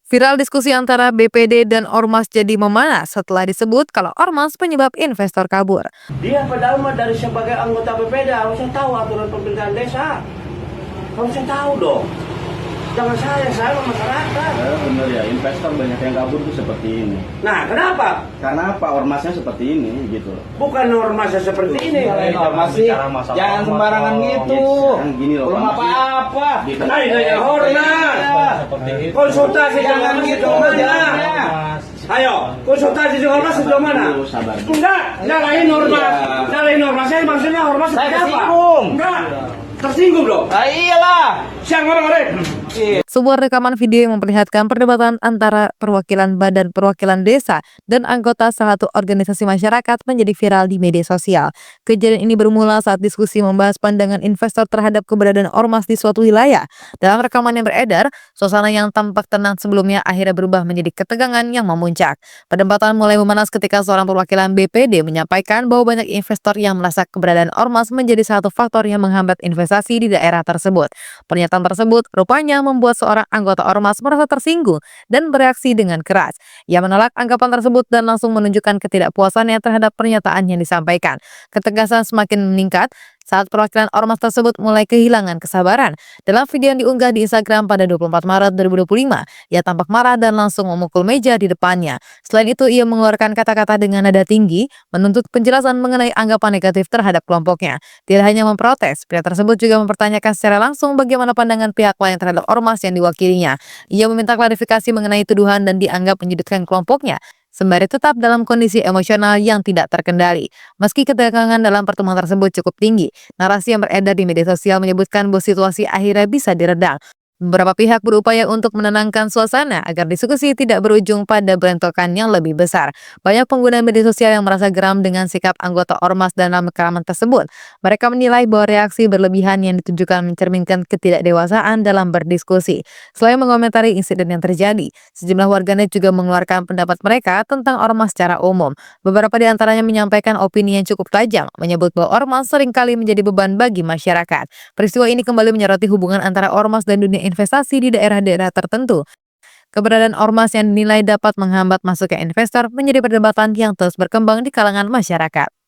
Viral diskusi antara BPD dan Ormas jadi memanas setelah disebut kalau Ormas penyebab investor kabur. Dia padahal mah dari sebagai anggota BPD harusnya tahu aturan pemerintahan desa. Harusnya tahu dong. Jangan saya masyarakat. Bener ya, investor banyak yang kabur tuh seperti ini. Nah, kenapa? Karena apa? Ormasnya seperti ini gitu. Bukan ormasnya seperti ini. Masih jangan sembarangan gitu. Kan Gini loh, belum Pak, apa-apa. Gitu. Nah, ini hormat. Konsultasi jangan gitu mana? Ayo, konsultasi dengan ormas sejauh mana? Dulu, sabar. Enggak, nyalahin ormas. Nyalahin ormas, saya maksudnya ormas seperti apa? tersinggung. Enggak, tersinggung dong. Ah, iyalah. Siang orang-orang. Sebuah rekaman video yang memperlihatkan perdebatan antara perwakilan Badan Perwakilan Desa dan anggota salah satu organisasi masyarakat menjadi viral di media sosial. Kejadian ini bermula saat diskusi membahas pandangan investor terhadap keberadaan ormas di suatu wilayah. Dalam rekaman yang beredar, suasana yang tampak tenang sebelumnya akhirnya berubah menjadi ketegangan yang memuncak. Perdebatan mulai memanas ketika seorang perwakilan BPD menyampaikan bahwa banyak investor yang merasa keberadaan ormas menjadi satu faktor yang menghambat investasi di daerah tersebut. Pernyataan tersebut rupanya membuat seorang anggota ormas merasa tersinggung dan bereaksi dengan keras. Ia menolak anggapan tersebut dan langsung menunjukkan ketidakpuasannya terhadap pernyataan yang disampaikan. Ketegasan semakin meningkat saat perwakilan ormas tersebut mulai kehilangan kesabaran. Dalam video yang diunggah di Instagram pada 24 Maret 2025, ia tampak marah dan langsung memukul meja di depannya. Selain itu, ia mengeluarkan kata-kata dengan nada tinggi, menuntut penjelasan mengenai anggapan negatif terhadap kelompoknya. Tidak hanya memprotes, pria tersebut juga mempertanyakan secara langsung bagaimana pandangan pihak lain terhadap ormas yang diwakilinya. Ia meminta klarifikasi mengenai tuduhan dan dianggap menyudutkan kelompoknya, sembari tetap dalam kondisi emosional yang tidak terkendali. Meski ketegangan dalam pertemuan tersebut cukup tinggi, narasi yang beredar di media sosial menyebutkan bahwa situasi akhirnya bisa diredam. Beberapa pihak berupaya untuk menenangkan suasana agar diskusi tidak berujung pada bentrokan yang lebih besar. Banyak pengguna media sosial yang merasa geram dengan sikap anggota ormas dalam rekaman tersebut. Mereka menilai bahwa reaksi berlebihan yang ditunjukkan mencerminkan ketidakdewasaan dalam berdiskusi. Selain mengomentari insiden yang terjadi, sejumlah warganet juga mengeluarkan pendapat mereka tentang ormas secara umum. Beberapa di antaranya menyampaikan opini yang cukup tajam, menyebut bahwa ormas seringkali menjadi beban bagi masyarakat. Peristiwa ini kembali menyoroti hubungan antara ormas dan dunia investasi di daerah-daerah tertentu. Keberadaan ormas yang dinilai dapat menghambat masuknya investor menjadi perdebatan yang terus berkembang di kalangan masyarakat.